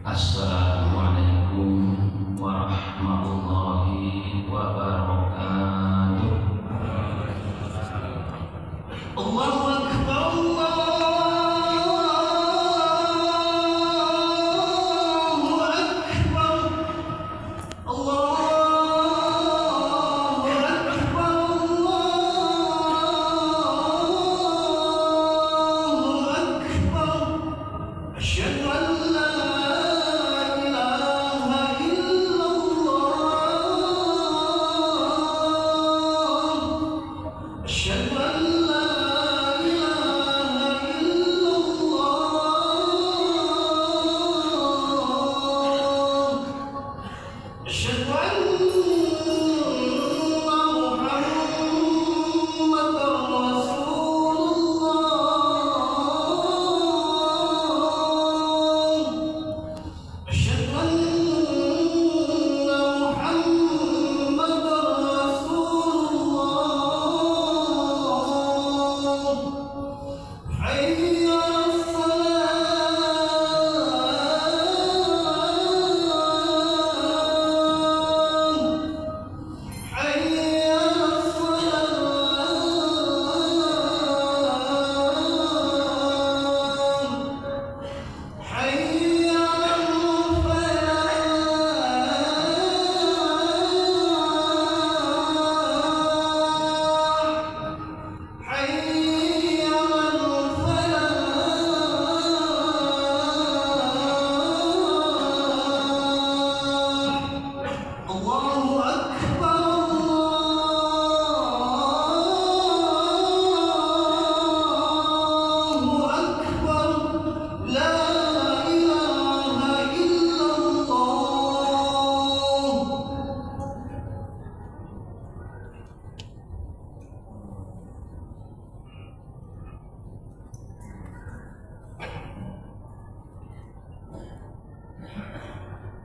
Assalamualaikum warahmatullahi wabarakatuh. Allahu Akbar, Allahu Akbar, Allahu Akbar, Allahu Akbar. Asyhadu an la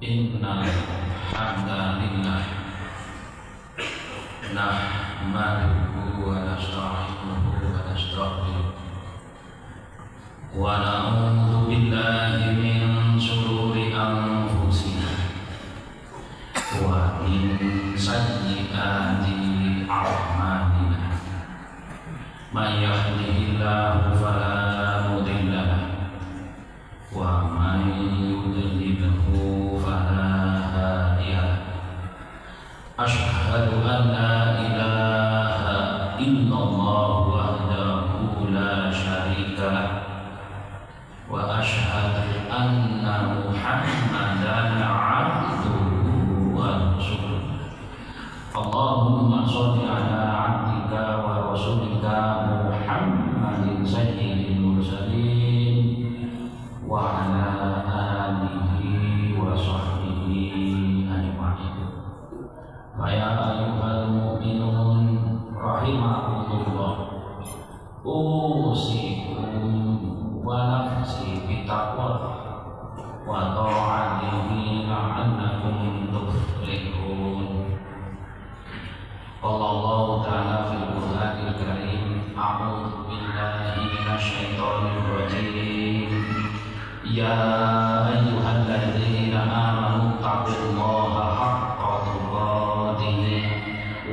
Innal hamdalillah nahmaduhu wa nasta'inuhu wa nastaghfiruh wa na'udzu billahi min shururi anfusina wa min sayyiati a'malina. May yahdihillahu fala mudilla lahu wa may yudlilhu fala hadiya lahu. Asyhadu an la ilaha illallah wahdahu la syarika lahu wa asyhadu anna Muhammadan abduhu wa rasuluh. Allahumma sholli ala abdika wa rasulika Muhammadin sayyidil mursalin wa ala alihi wa sahbihi ajma'in. Ya ayyuhal mu'minun rahimakumullah, usikum wa nafsi bitaqwallah wa ta'atihi la'annakum tuflihun. Qala Allah ta'ala fil Qur'anil Karim, a'udzu billahi minasyaitonir rajim. Ya ayyuhalladzina amanu taqullaha haqqa tuqatih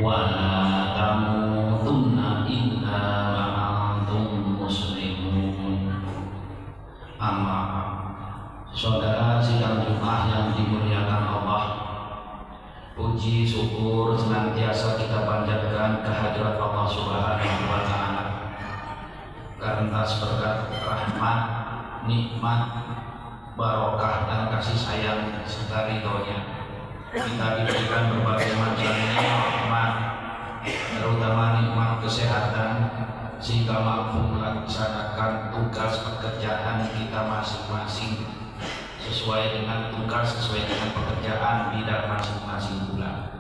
wa la tamutunna illa wa antum muslimun. Amma saudara sidang Jumat yang dimuliakan Allah, puji syukur senantiasa kita panjatkan kehadirat Allah Subhanahu wa Ta'ala karena berkat rahmat, nikmat, barokah dan kasih sayang serta ridhonya kita diberikan berbagai macam nikmat, terutama nikmat kesehatan, sehingga mampu melaksanakan tugas pekerjaan kita masing-masing sesuai dengan tugas, sesuai dengan pekerjaan bidang masing-masing pula.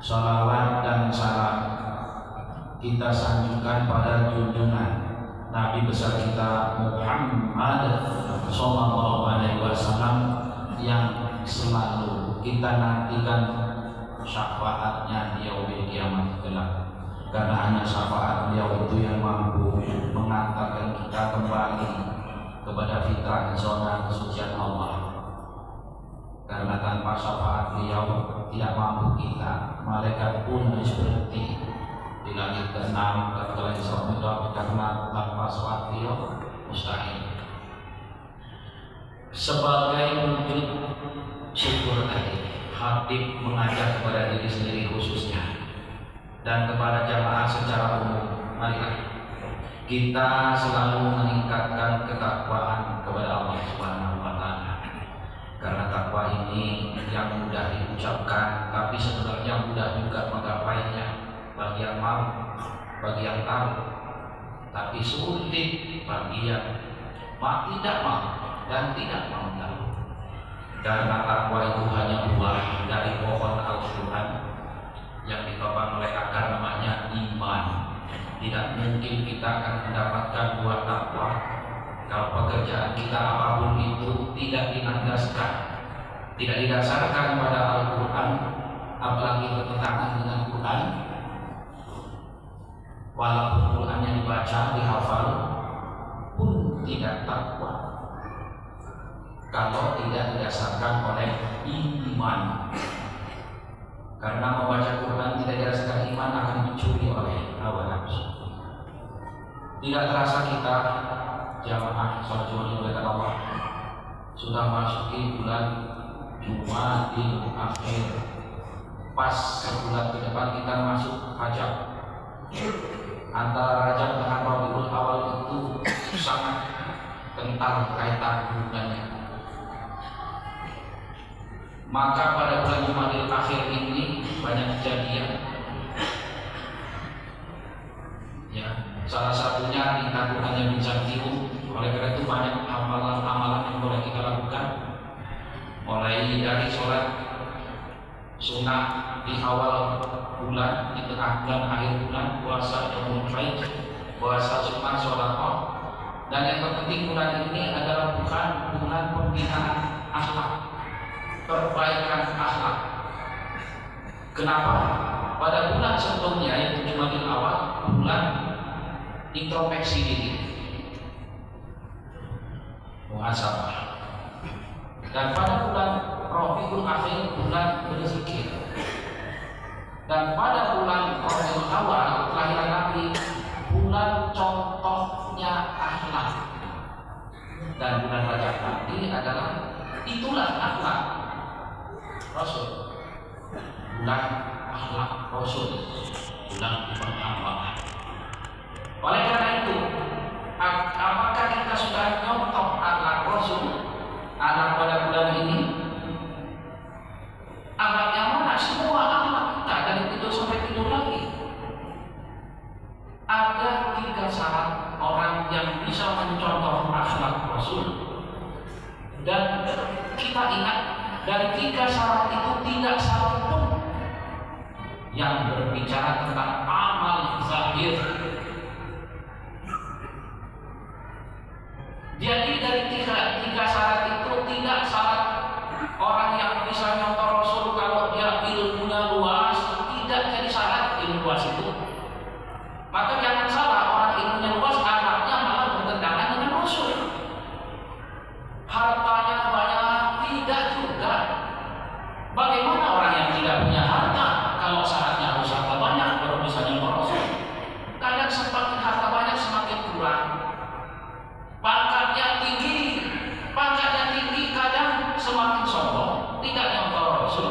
Salawat dan salam kita sanjungkan pada junjungan Nabi besar kita Muhammad sallallahu alaihi wasallam yang selalu kita nantikan syafaatnya di yaumil kiamat kelak. Karena hanya syafaat beliau itu yang mampu mengantarkan kita kembali kepada fitrah zona kesucian Allah. Karena tanpa syafaat beliau tidak mampu kita, malaikat pun harus berhenti di langit ke-6 ketika Isra Mi'raj, karena tanpa syafaat beliau mustahil. Sebagai wujud syukur tadi, Habib mengajak kepada diri sendiri khususnya dan kepada jamaah secara umum, marilah kita selalu meningkatkan ketakwaan kepada Allah Subhanahu wa Ta'ala. Karena takwa ini yang mudah diucapkan, tapi sebenarnya mudah juga menggapainya bagi yang mau, bagi yang tahu, tapi sulit bagi yang tidak mau dan tidak mau tahu. Karena takwa itu hanya buah dari pohon Al-Quran yang ditopang oleh akar namanya iman. Tidak mungkin kita akan mendapatkan buah takwa kalau pekerjaan kita apapun itu tidak dilandaskan, tidak didasarkan pada Al-Quran, apalagi bertentangan dengan Quran. Walaupun Qurannya dibaca, dihafal, pun tidak takwa kalau tidak didasarkan oleh iman. Karena membaca Quran tidak didasarkan iman akan dicuri oleh hawa nafsu. Tidak terasa kita jamaah sholat Jumat dimuliakan Allah sudah masuki bulan Jumadil Akhir. Pas sebulan ke depan kita masuk Rajab. Antara Rajab dengan Rabiul Awal itu sangat kental kaitan hubungannya. Maka pada bulan Jumadil Akhir ini banyak kejadian. Ya, salah satunya di tabungannya Bizantium. Oleh karena itu banyak amalan-amalan yang boleh kita lakukan, mulai dari sholat sunnah di awal bulan, di tengah bulan, akhir bulan, puasa Yaumul Haid, puasa sunnah sholat Qadar. Dan yang terpenting bulan ini adalah bukan bulan pembinaan akhlak, perbaikan akhlak. Kenapa? Pada bulan sebelumnya yaitu Jumadil Awal, bulan introspeksi diri, muhasabah. Dan pada bulan Rabiul Akhir, bulan berzikir. Dan pada bulan Rabiul Awal, kelahiran Nabi, bulan contohnya akhlak. Dan bulan Rajab nanti adalah itulah akhlak Rasul, bulan akhlak Rasul, bulan pengampanan. Oleh karena itu, apakah kita sudah nyontoh akhlak Rasul anak pada bulan ini? Akhlak yang mana? Semua akhlak kita dari tidur sampai tidur lagi. Ada 3 syarat orang yang bisa mencontoh akhlak Rasul. Dan kita ingat, dari 3 syarat itu tidak satu pun yang berbicara tentang amal zahir. Jadi dari tiga syarat itu tidak syarat orang yang bisa nyontoh Rasul kalau dia ilmunya luas, tidak jadi syarat ilmu luas itu. Maka jangan salah, orang ilmunya luas anaknya malah bertentangan dengan Rasul. Hartanya banyak, tidak juga. Bagaimana orang yang tidak punya harta kalau syaratnya harus harta banyak baru bisa nyontoh Rasul? Kadang semakin harta banyak semakin kurang. Pangkatnya tinggi kadang semakin sombong, tidak nyontoh Rasul.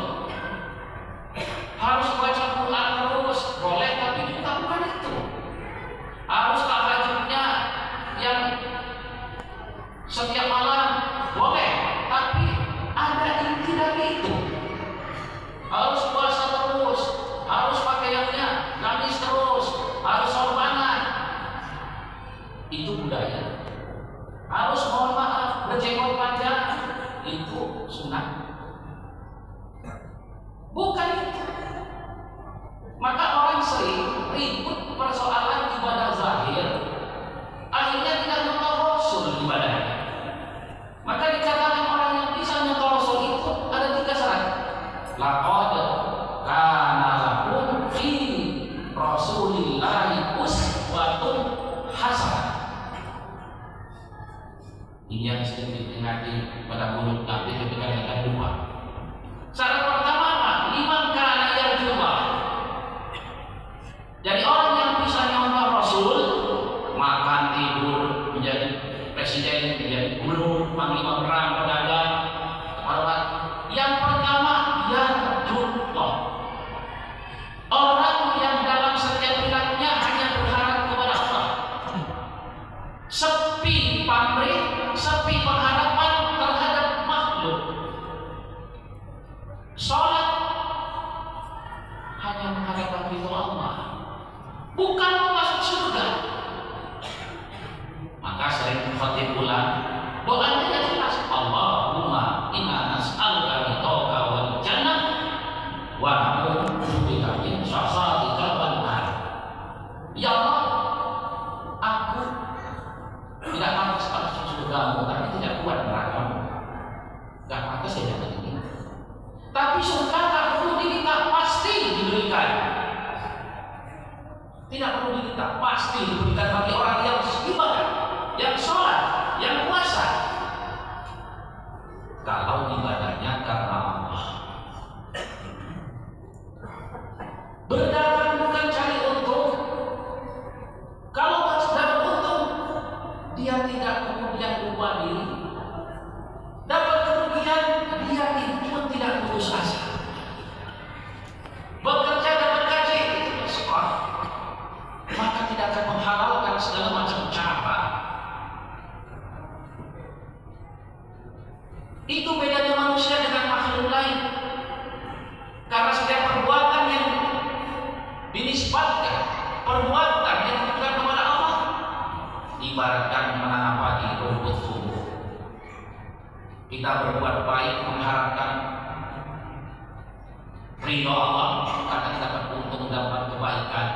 Harus baca Quran terus, boleh, tapi juga bukan itu. Harus tahajudnya yang setiap malam, boleh, tapi ada inti dari itu. Harus puasa terus, harus pakaiannya nangis terus, harus sorbanan. Itu budaya. Harus mohon maaf, berjenggot panjang, itu sunnah. Bukan itu. Maka orang sering ribut persoalan ini yang sering diperingati pada mulut Nabi ketika yang kedua. Syarat pertama apa? Liman kana yarjullah. Jadi orang yang bisa nyontoh Rasul, makan, tidur, menjadi presiden, menjadi guru, panglima perang, pedagang, kepala. Yang pertama yarjullah. Orang yang dalam setiap perilakunya hanya berharap kepada Allah. Sepi pamrih, sepi pengharapan terhadap makhluk. Salat hanya mengharapkan ridho Allah, bukan mau masuk surga. Maka sering khatib ulang, doanya jelas, Allahumma inna nas'aluka ridhoka wal jannah wa na'udzubika min sakhatika wan nar. Ya Allah, aku tidak pantas masuk surgamu, tapi tidak kuat nerakamu. Gak pantas saya dapat ini. Tapi surga tak perlu diminta, pasti diberikan. Tidak perlu diminta, pasti diberikan bagi orang yang ibadah, yang sholat, yang puasa. Kalau ibadahnya karena Allah. Berdagang bukan cari untung. Kalau dapat untung, dia tidak kemudian lupa diri. Dapat kerugian, dia pun tidak putus asa. Bekerja dapat gaji, itu bersekolah, maka tidak akan menghalalkan segala macam cara. Itu bedanya manusia dengan makhluk lain. Karena setiap perbuatan yang dinisbatkan, perbuatan yang dilakukan kepada Allah, ibaratkan menanam padi rumput tumbuh. Kita berbuat baik mengharapkan ridho Allah, karena kita dapat untung, dapat kebaikan.